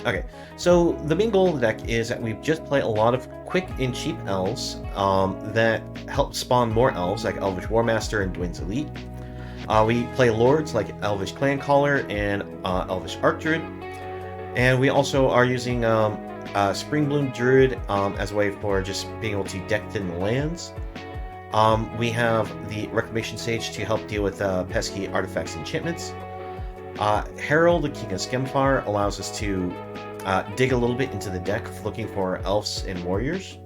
Okay, so the main goal of the deck is that we just play a lot of quick and cheap elves that help spawn more elves, like Elvish Warmaster and Dwynen's Elite. We play lords like Elvish Clancaller and Elvish Archdruid, and we also are using Springbloom Druid as a way for just being able to deck thin the lands. We have the Reclamation Sage to help deal with pesky artifacts and enchantments. Harald, the King of Skemfar, allows us to dig a little bit into the deck looking for elves and warriors.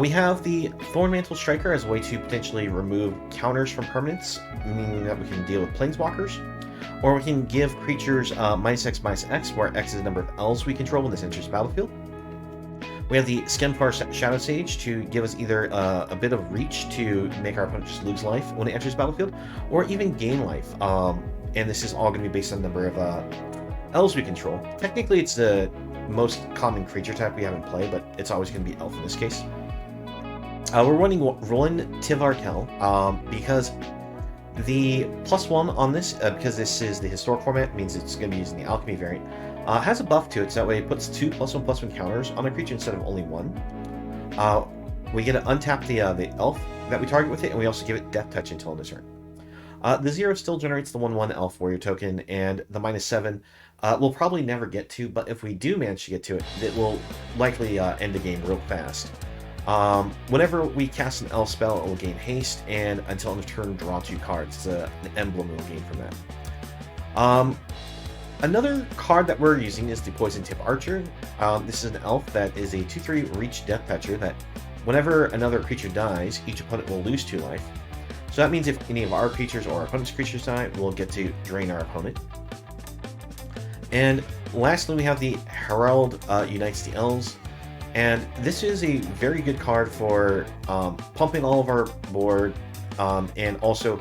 We have the A-Thornmantle Striker as a way to potentially remove counters from permanents, meaning that we can deal with planeswalkers. Or we can give creatures -X/-X, where X is the number of elves we control when this enters the battlefield. We have the Skemfar Shadowsage to give us either a bit of reach to make our opponent just lose life when it enters the battlefield, or even gain life. And this is all going to be based on the number of elves we control. Technically, it's the most common creature type we have in play, but it's always going to be elf in this case. We're running A-Tyvar Kell because the +1 on this, because this is the historic format, means it's going to be using the alchemy variant, has a buff to it, so that way it puts 2 +1/+1 counters on a creature instead of only 1. We get to untap the elf that we target with it, and we also give it Death Touch until end of turn. The 0 still generates the 1/1 elf warrior token, and the -7 we'll probably never get to, but if we do manage to get to it, it will likely end the game real fast. Whenever we cast an elf spell, it will gain haste, and until end of turn, draw 2 cards. It's an emblem we'll gain from that. Another card that we're using is the Poison Tip Archer. This is an elf that is a 2/3 reach Death Toucher that whenever another creature dies, each opponent will lose 2 life. So that means if any of our creatures or our opponent's creatures die, we'll get to drain our opponent. And lastly, we have the A-Harald Unites the Elves. And this is a very good card for pumping all of our board, and also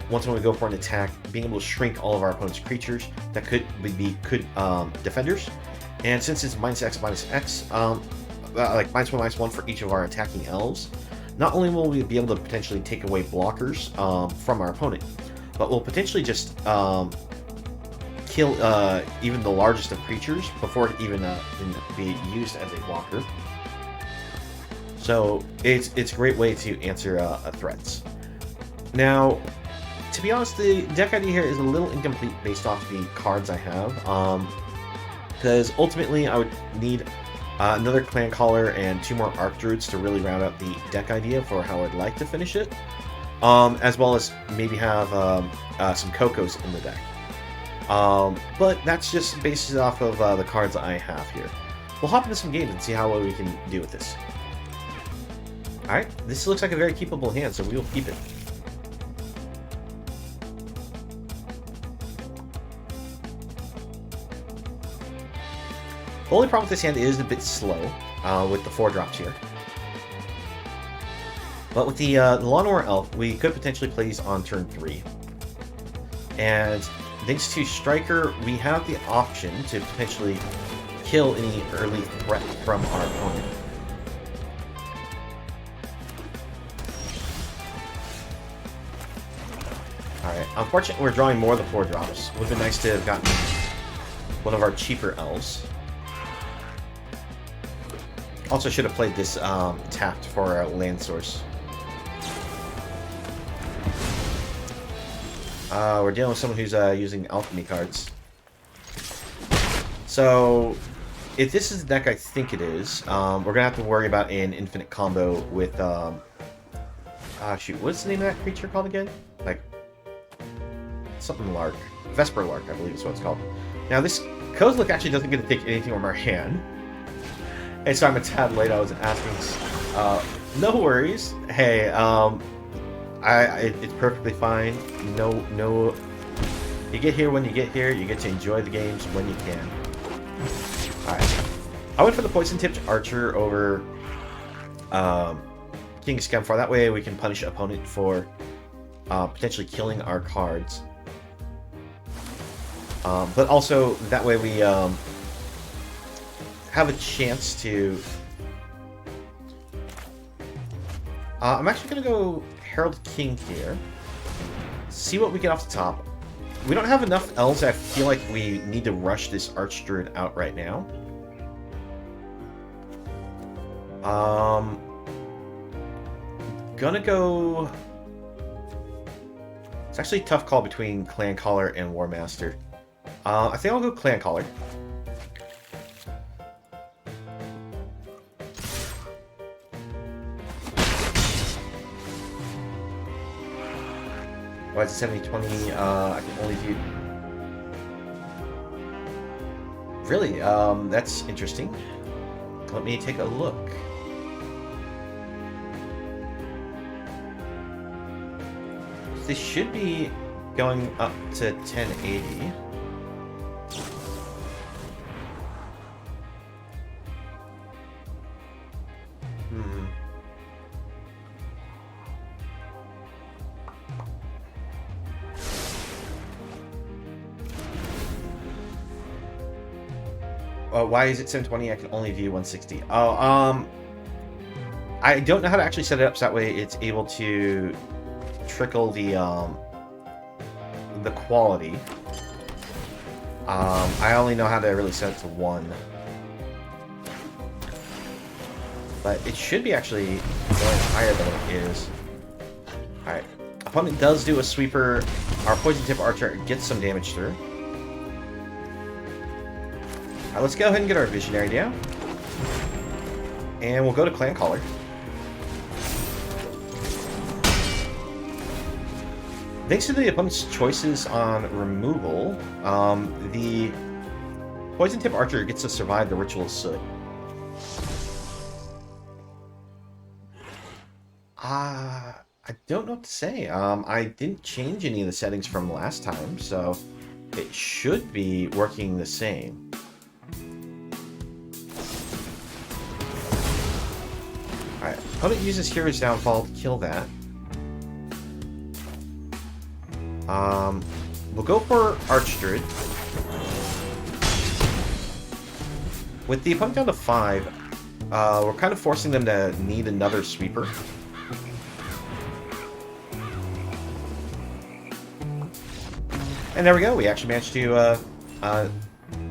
once when we go for an attack, being able to shrink all of our opponent's creatures that could be defenders. And since it's -X/-X, like -1/-1 for each of our attacking elves, not only will we be able to potentially take away blockers from our opponent, but we'll potentially just kill even the largest of creatures before it even can be used as a blocker. So it's a great way to answer threats. Now, to be honest, the deck idea here is a little incomplete based off the cards I have, because ultimately I would need another Clancaller and 2 more Archdruids to really round out the deck idea for how I'd like to finish it, as well as maybe have some Cocos in the deck. But that's just based off of the cards I have here. We'll hop into some games and see how well we can do with this. Alright, this looks like a very keepable hand, so we will keep it. The only problem with this hand is a bit slow with the 4 drops here. But with the Llanowar Elf, we could potentially play these on turn 3. And thanks to Striker, we have the option to potentially kill any early threat from our opponent. Alright, unfortunately we're drawing more of the 4 drops. Would have been nice to have gotten one of our cheaper elves. Also should have played this tapped for our land source. We're dealing with someone who's using alchemy cards. So, if this is the deck I think it is, we're going to have to worry about an infinite combo with, shoot, what's the name of that creature called again? Like, something Lark. Vesper Lark, I believe is what it's called. Now, this Kozilek actually doesn't get to take anything from our hand. And so I'm a tad late, I was asking. No worries. Hey, it's perfectly fine. No. You get here when you get here. You get to enjoy the games when you can. Alright. I went for the Poison Tipped Archer over King Skemfar. That way we can punish opponent for potentially killing our cards. But also, that way we have a chance to... I'm actually going to go Herald King here. See what we get off the top. We don't have enough elves. I feel like we need to rush this Archdruid out right now. Gonna go... It's actually a tough call between Clancaller and Warmaster. I think I'll go Clancaller. Why is it 70-20? I can only do... Really? That's interesting. Let me take a look. This should be going up to 1080. Why is it 720? I can only view 160. Oh, I don't know how to actually set it up so that way it's able to trickle the quality. I only know how to really set it to 1. But it should be actually going higher than it is. Alright. Opponent does do a sweeper. Our poison tip archer gets some damage through. Alright, let's go ahead and get our Visionary down. And we'll go to Clancaller. Thanks to the opponent's choices on removal, the Poison Tip Archer gets to survive the Ritual Soot. I don't know what to say. I didn't change any of the settings from last time, so it should be working the same. Alright, opponent uses Hero's Downfall to kill that. We'll go for Archdruid. With the opponent down to 5, we're kind of forcing them to need another sweeper. And there we go, we actually managed to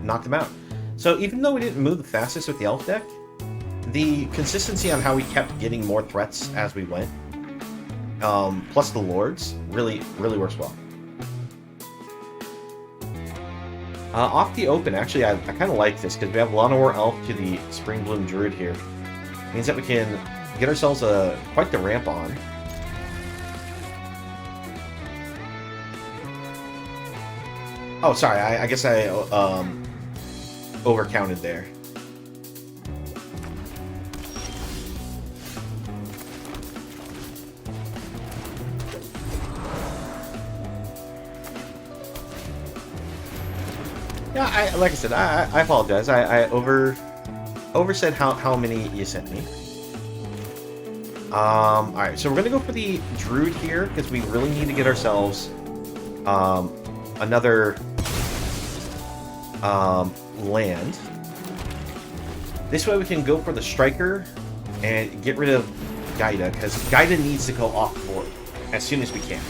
knock them out. So even though we didn't move the fastest with the elf deck, the consistency on how we kept getting more threats as we went, plus the lords, really works well. Off the open, actually, I kind of like this, because we have Llanowar Elf to the Springbloom Druid here. Means that we can get ourselves quite the ramp on. Oh, sorry, I guess I overcounted there. Yeah, like I said, I apologize. I oversaid how many you sent me. Alright, so we're gonna go for the Druid here, because we really need to get ourselves another land. This way we can go for the Striker and get rid of Gaida, because Gaida needs to go off board as soon as we can.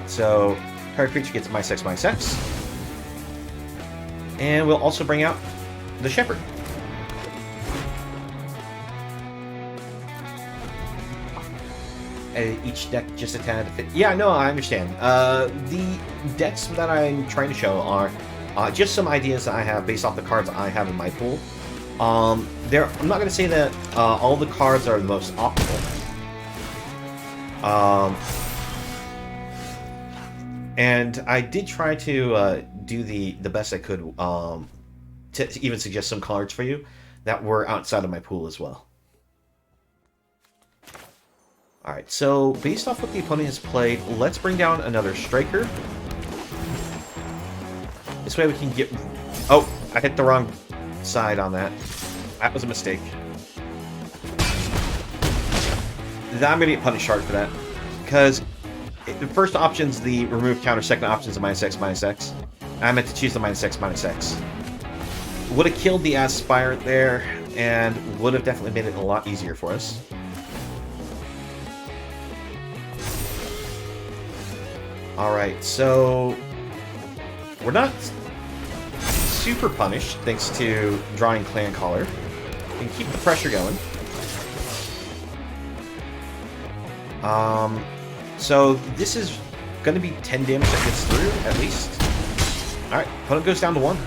So, target creature gets -X. And we'll also bring out the Shepherd. Each deck just a tad to fit. Yeah, no, I understand. The decks that I'm trying to show are just some ideas that I have based off the cards I have in my pool. I'm not going to say that all the cards are the most optimal. And I did try to do the best I could to even suggest some cards for you that were outside of my pool as well. Alright, so based off what the opponent has played, let's bring down another Striker. This way we can get... Oh, I hit the wrong side on that. That was a mistake. I'm going to get punished hard for that. Because... the first option's the remove counter, second option's the -X. I meant to choose the -X. Would have killed the Aspire there, and would have definitely made it a lot easier for us. Alright, so we're not super punished thanks to drawing Clancaller. We can keep the pressure going. So this is going to be 10 damage that gets through, at least. Alright, opponent goes down to 1.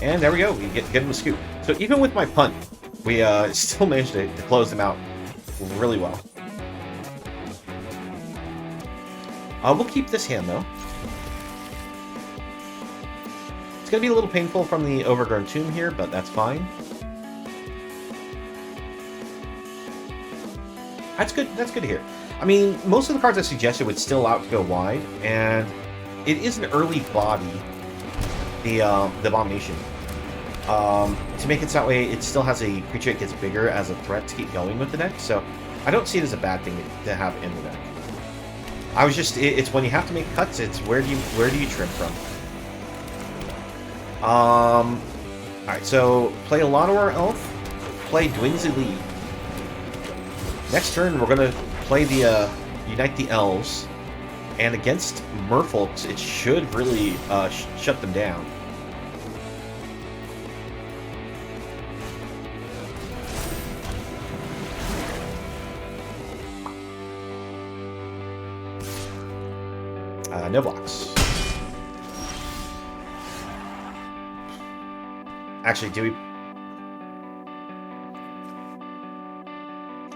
And there we go, we get him a scoop. So even with my punt, we still managed to close them out really well. We'll keep this hand, though. It's going to be a little painful from the Overgrown Tomb here, but that's fine. That's good to hear. I mean, most of the cards I suggested would still allow it to go wide, and it is an early body, the Abomination. To make it so that way, it still has a creature that gets bigger as a threat to keep going with the deck, so I don't see it as a bad thing to have in the deck. I was just, it's when you have to make cuts, it's where do you trim from? Alright, so play a Llanowar Elf, play Dwynen. Next turn, we're going to play the Unite the Elves, and against Merfolks, it should really shut them down. No blocks. Actually, do we...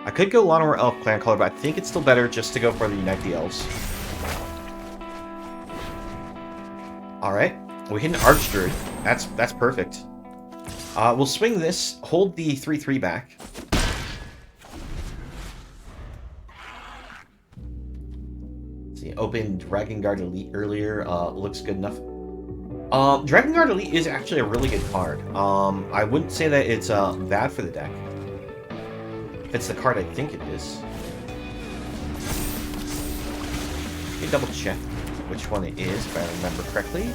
I could go Llanowar Elf Clancaller, but I think it's still better just to go for the Unite the Elves. Alright. We hit an Archdruid. That's perfect. We'll swing this, hold the 3/3 back. Opened Dragon Guard Elite earlier, looks good enough. Dragon Guard Elite is actually a really good card. I wouldn't say that it's bad for the deck. If it's the card I think it is. Let me double check which one it is, if I remember correctly.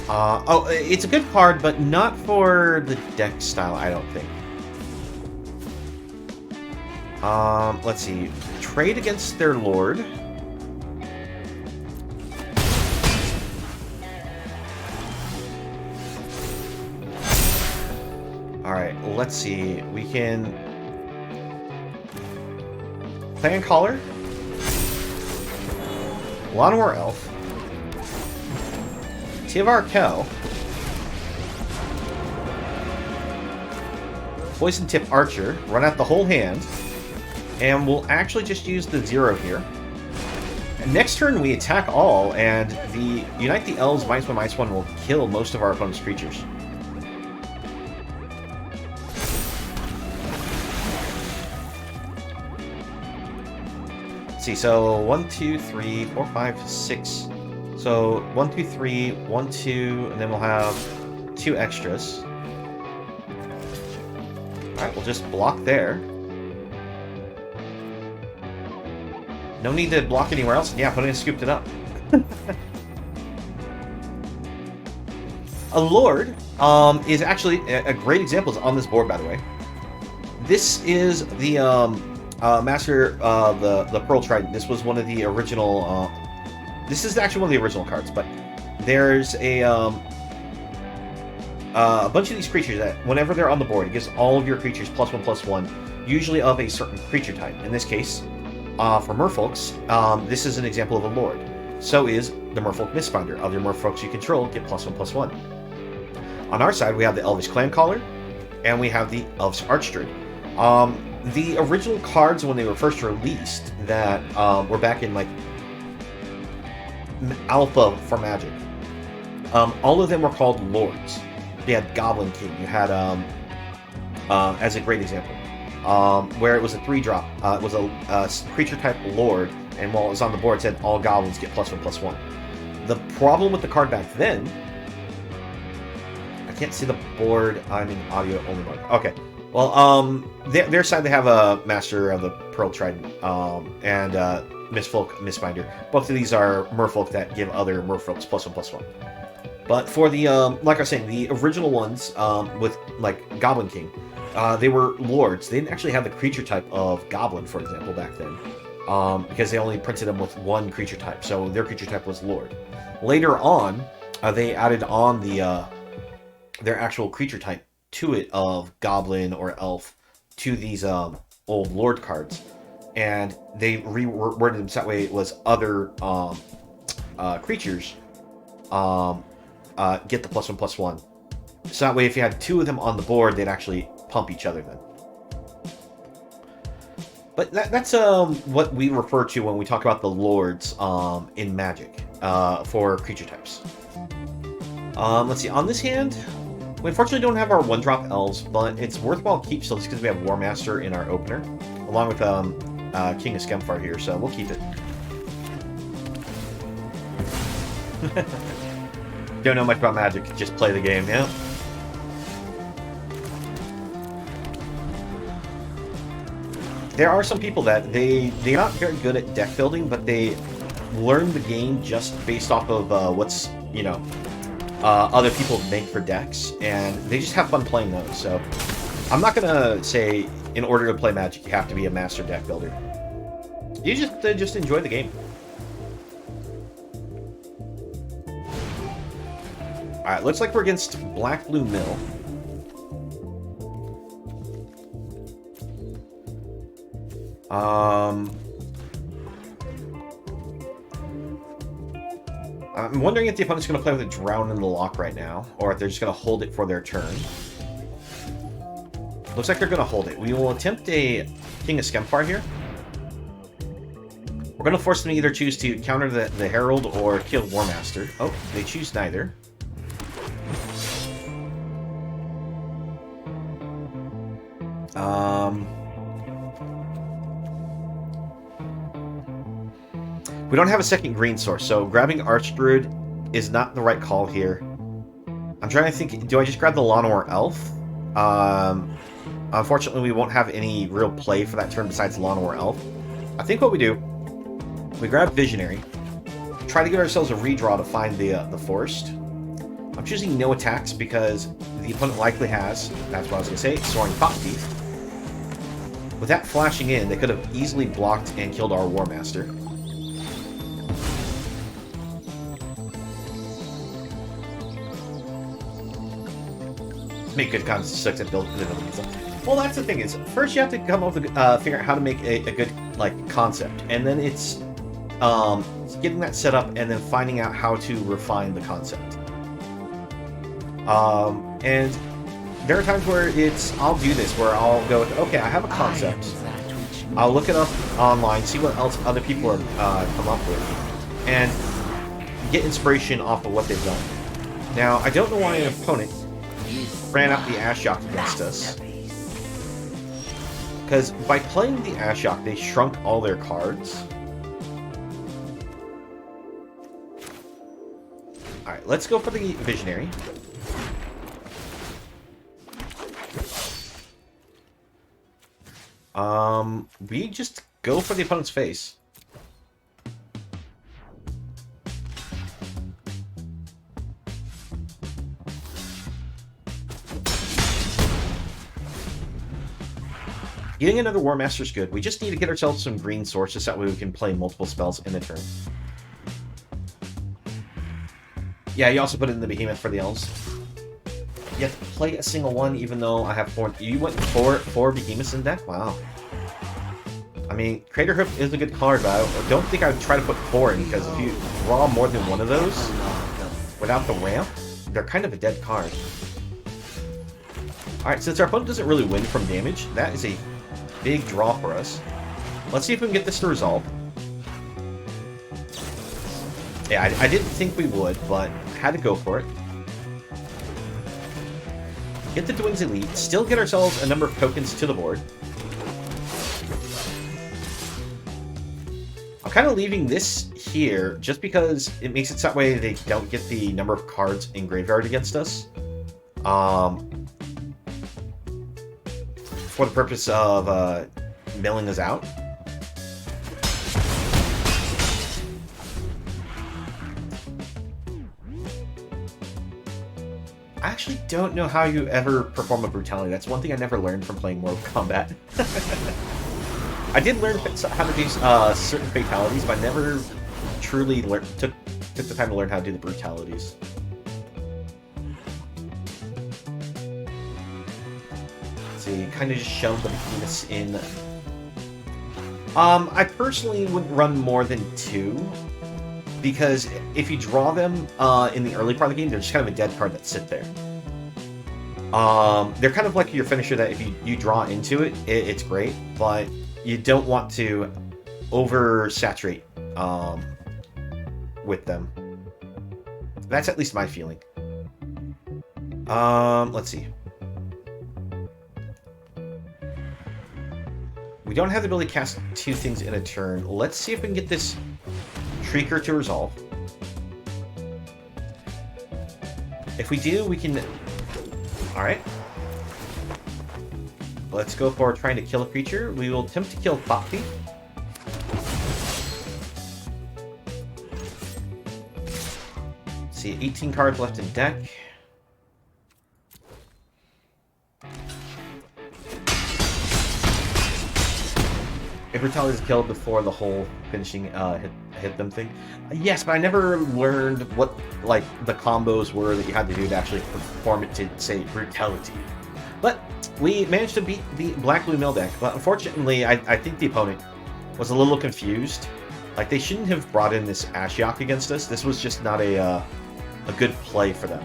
Oh, it's a good card, but not for the deck style, I don't think. Let's see. Trade against their lord. Alright, let's see. We can... Clancaller. Llanowar Elf. A-Tyvar Kell. Poison Tip Archer. Run out the whole hand. And we'll actually just use the 0 here. And next turn we attack all, and the Unite the Elves -1/-1 will kill most of our opponent's creatures. Let's see, so 1, 2, 3, 4, 5, 6. So 1, 2, 3, 1, 2, and then we'll have 2 extras. Alright, we'll just block there. No need to block anywhere else. Yeah, putting scooped it up. A Lord is actually a great example. Is on this board, by the way. This is the Master, the Pearl Trident. This was one of the original. This is actually one of the original cards, but there's a bunch of these creatures that, whenever they're on the board, it gives all of your creatures +1/+1, usually of a certain creature type. In this case, for Merfolks, this is an example of a Lord. So is the Merfolk Mistfinder. Other Merfolks you control get +1/+1. On our side, we have the Elvish Clancaller, and we have the Elvish Archdruid. The original cards, when they were first released, that were back in, like, Alpha for Magic, all of them were called Lords. You had Goblin King. You had, as a great example, where it was a 3-drop. It was a creature type Lord, and while it was on the board, it said all goblins get +1/+1. The problem with the card back then, I can't see the board. I'm in audio only mode. Okay. Well, their side, they have a Master of the Pearl Trident, and Mistfolk Mistfinder. Both of these are Merfolk that give other Merfolks +1/+1. But for the, like I was saying, the original ones with, like, Goblin King, they were lords. They didn't actually have the creature type of Goblin, for example, back then. Because they only printed them with one creature type, so their creature type was Lord. Later on, they added on the their actual creature type to it of Goblin or Elf to these old Lord cards, and they reworded them so that way it was other creatures get the +1/+1. So that way, if you had two of them on the board, they'd actually pump each other then. But that's what we refer to when we talk about the lords in Magic for creature types. Let's see, on this hand, we unfortunately don't have our 1-drop elves, but it's worthwhile keep still just because we have Warmaster in our opener, along with King of Skemfar here, so we'll keep it. Don't know much about Magic, just play the game, yeah? There are some people that they're not very good at deck building, but they learn the game just based off of what's, you know, other people make for decks, and they just have fun playing those. So I'm not gonna say in order to play Magic you have to be a master deck builder. You just enjoy the game. All right, looks like we're against Black Blue Mill. I'm wondering if the opponent's going to play with a Drown in the Lock right now, or if they're just going to hold it for their turn. Looks like they're going to hold it. We will attempt a King of Skemfar here. We're going to force them to either choose to counter the Herald or kill Warmaster. Oh, they choose neither. We don't have a second green source, so grabbing Archdruid is not the right call here. I'm trying to think, do I just grab the Llanowar Elf? Unfortunately, we won't have any real play for that turn besides Llanowar Elf. I think what we do, we grab Visionary, try to give ourselves a redraw to find the Forest. I'm choosing no attacks because the opponent likely has, that's what I was going to say, Soaring Cockteeth. With that flashing in, they could have easily blocked and killed our Warmaster. Make good constructs and build abilities. Well, that's the thing is, first you have to come up with figure out how to make a good concept, and then it's getting that set up and then finding out how to refine the concept. And there are times where I'll do this where I'll go with, okay, I have a concept. I'll look it up online, see what else other people have come up with, and get inspiration off of what they've done. Now, I don't know why an opponent ran out the Ashiok against us, because by playing the Ashiok, they shrunk all their cards. Alright, let's go for the Visionary. We just go for the opponent's face. Getting another Warmaster is good. We just need to get ourselves some green sources so that way we can play multiple spells in a turn. Yeah, you also put in the Behemoth for the Elves. You have to play a single one even though I have 4. You went four Behemoths in deck? Wow. I mean, Craterhoof is a good card, but I don't think I would try to put 4 in, because if you draw more than one of those without the ramp, they're kind of a dead card. Alright, since our opponent doesn't really win from damage, that is a big draw for us. Let's see if we can get this to resolve. Yeah, I didn't think we would, but had to go for it. Get the Dwynen Elite, still get ourselves a number of tokens to the board. I'm kind of leaving this here just because it makes it so that way they don't get the number of cards in graveyard against us. For the purpose of milling us out. I actually don't know how you ever perform a brutality. That's one thing I never learned from playing Mortal Kombat. I did learn how to do certain fatalities, but I never truly took the time to learn how to do the brutalities. Let's see, kind of just shove the penis in. I personally wouldn't run more than 2. Because if you draw them in the early part of the game, they're just kind of a dead card that sit there. They're kind of like your finisher that if you draw into it, it's great, but you don't want to oversaturate with them. That's at least my feeling. Let's see. We don't have the ability to cast 2 things in a turn. Let's see if we can get this Shrieker to resolve. If we do, we can... Alright. Let's go for trying to kill a creature. We will attempt to kill Thought Thief. Let's see, 18 cards left in deck. If Brutality is killed before the whole finishing hit them thing. Yes, but I never learned what like the combos were that you had to do to actually perform it to say Brutality. But we managed to beat the Black-Blue Mill deck, but unfortunately I think the opponent was a little confused. Like, they shouldn't have brought in this Ashiok against us. This was just not a good play for them.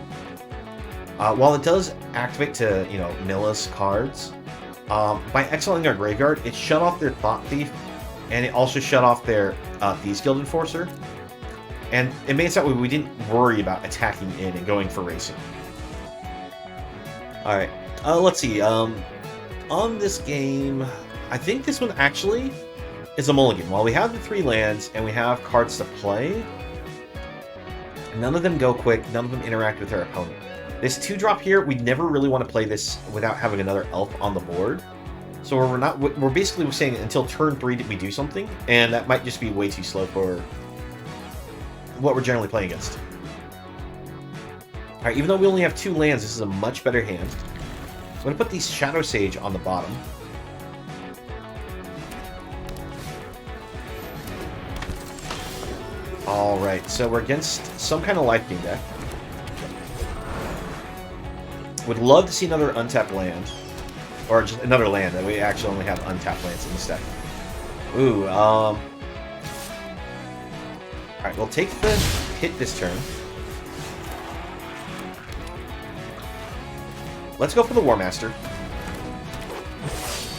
While it does activate to, you know, mill us cards, by exiling our graveyard, it shut off their Thought Thief, and it also shut off their Thieves Guild Enforcer. And it made it so that we didn't worry about attacking in and going for racing. Alright, let's see. On this game, I think this one actually is a mulligan. While we have the 3 lands and we have cards to play, none of them go quick, none of them interact with our opponent. This 2-drop here, we never really want to play this without having another elf on the board. So we're basically saying until turn 3 did we do something, and that might just be way too slow for what we're generally playing against. Alright, even though we only have 2 lands, this is a much better hand. I'm going to put these Shadowsage on the bottom. Alright, so we're against some kind of life gain deck. Would love to see another untapped land. Or just another land, that we actually only have untapped lands in this deck. Ooh, alright, we'll take the hit this turn. Let's go for the Warmaster.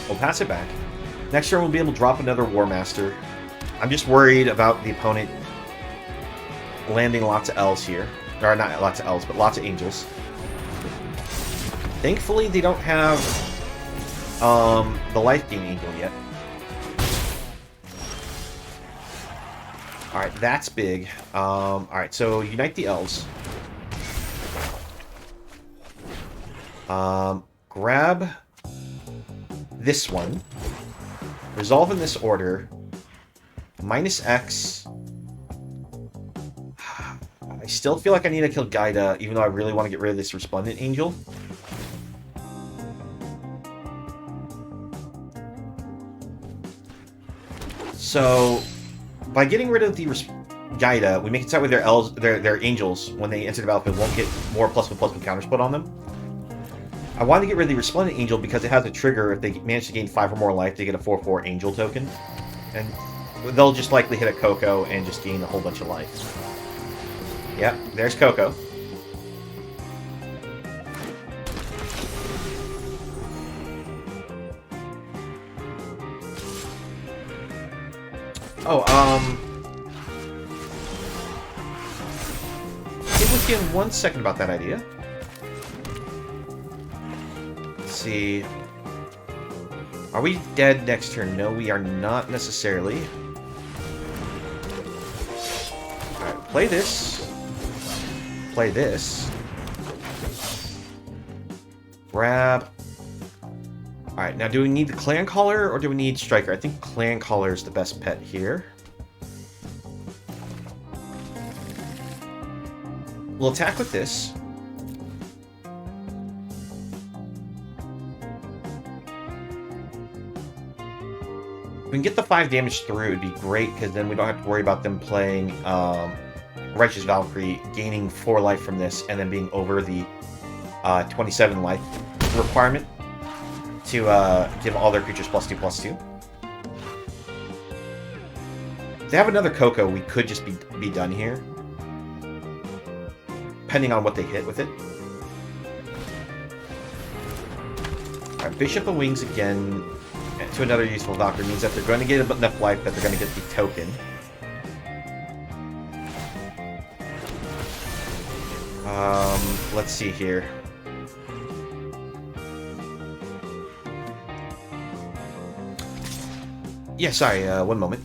We'll pass it back. Next turn we'll be able to drop another Warmaster. I'm just worried about the opponent landing lots of elves here. Or not lots of elves, but lots of angels. Thankfully, they don't have the life gain angel yet. Alright, that's big. Alright, so unite the elves. Grab this one. Resolve in this order. -X. I still feel like I need to kill Gaida, even though I really want to get rid of this Resplendent Angel. So, by getting rid of the Gaida, we make it so with their elves, their angels, when they enter the battlefield, won't get more +1/+1 counters put on them. I want to get rid of the Resplendent Angel because it has a trigger. If they manage to gain 5 or more life, they get a 4/4 Angel token. And they'll just likely hit a Coco and just gain a whole bunch of life. Yep, there's Coco. Oh, get with you in 1 second about that idea. Let's see. Are we dead next turn? No, we are not necessarily. Alright, play this. Play this. Grab. Alright, now do we need the Clancaller or do we need Striker? I think Clancaller is the best pet here. We'll attack with this. we can get the 5 damage through, it'd be great, because then we don't have to worry about them playing Righteous Valkyrie, gaining 4 life from this, and then being over the 27 life requirement to give all their creatures +2/+2. If they have another Coco, we could just be done here, depending on what they hit with it. Alright, Bishop of Wings again to another useful Valkyrie means that they're going to get enough life that they're going to get the token. Let's see here. Yeah, sorry, one moment.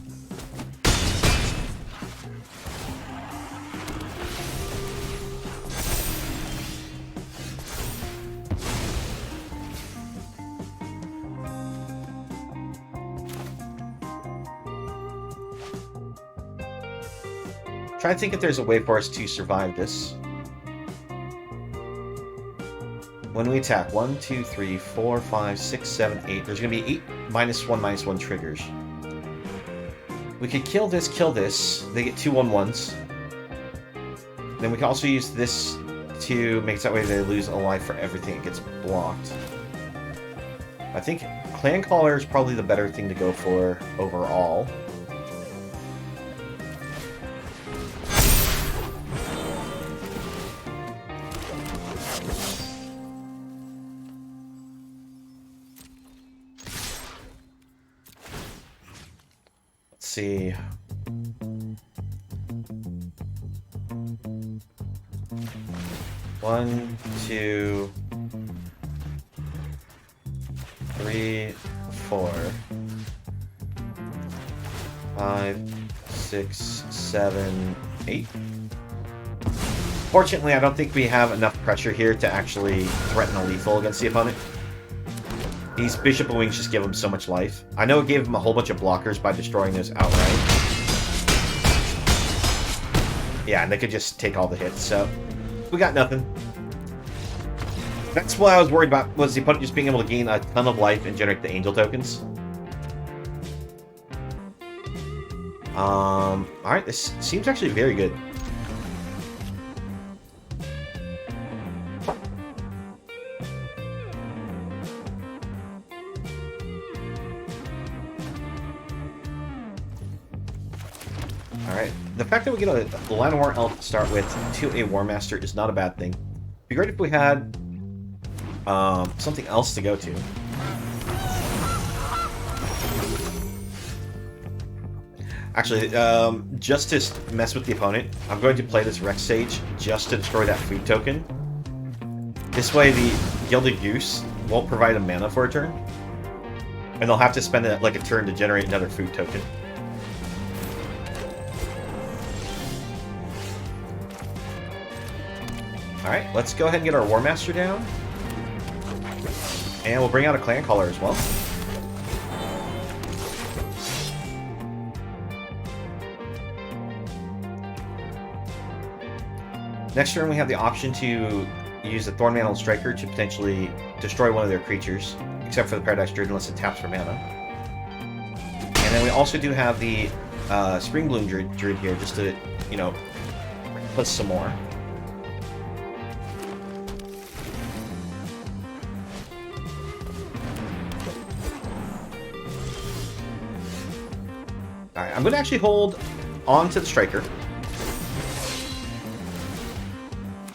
Try to think if there's a way for us to survive this. When we attack, 1, 2, 3, 4, 5, 6, 7, 8. There's going to be 8 -1/-1 triggers. We could kill this. They get 2 1/1s. Then we can also use this to make it that way they lose a life for everything that gets blocked. I think Clancaller is probably the better thing to go for overall. See. One, 2, 3, 4, 5, 6, 7, 8. Fortunately, I don't think we have enough pressure here to actually threaten a lethal against the opponent. These Bishop of Wings just give him so much life. I know it gave him a whole bunch of blockers by destroying those outright. Yeah, and they could just take all the hits, so we got nothing. That's what I was worried about, was the opponent just being able to gain a ton of life and generate the angel tokens. Alright, this seems actually very good. Alright, the fact that we get a Llanowar Elf to start with to a Warmaster is not a bad thing. It'd be great if we had something else to go to. Actually, just to mess with the opponent, I'm going to play this Rex Sage just to destroy that food token. This way the Gilded Goose won't provide a mana for a turn, and they'll have to spend like a turn to generate another food token. Alright, let's go ahead and get our Warmaster down. And we'll bring out a Clancaller as well. Next turn we have the option to use the Thornmantle Striker to potentially destroy one of their creatures, except for the Paradise Druid unless it taps for mana. And then we also do have the Springbloom Druid here just to, you know, plus some more. Alright, I'm going to actually hold on to the Striker,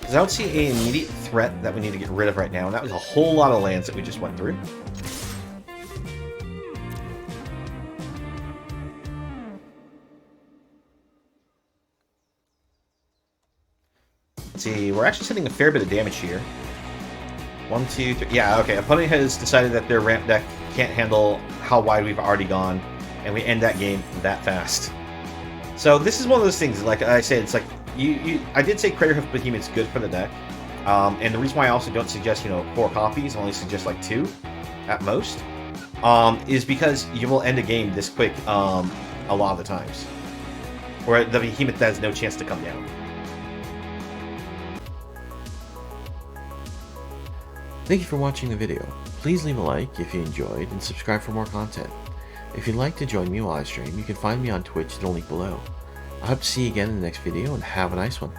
because I don't see an immediate threat that we need to get rid of right now, and that was a whole lot of lands that we just went through. Let's see, we're actually sending a fair bit of damage here. 1, 2, 3. Yeah, okay, opponent has decided that their ramp deck can't handle how wide we've already gone, and we end that game that fast. So this is one of those things, like I said, it's like, I did say Craterhoof Behemoth's good for the deck, and the reason why I also don't suggest, 4 copies, I only suggest like 2 at most, is because you will end a game this quick a lot of the times, where the Behemoth has no chance to come down. Thank you for watching the video. Please leave a like if you enjoyed and subscribe for more content. If you'd like to join me while I stream, you can find me on Twitch, the link below. I hope to see you again in the next video, and have a nice one.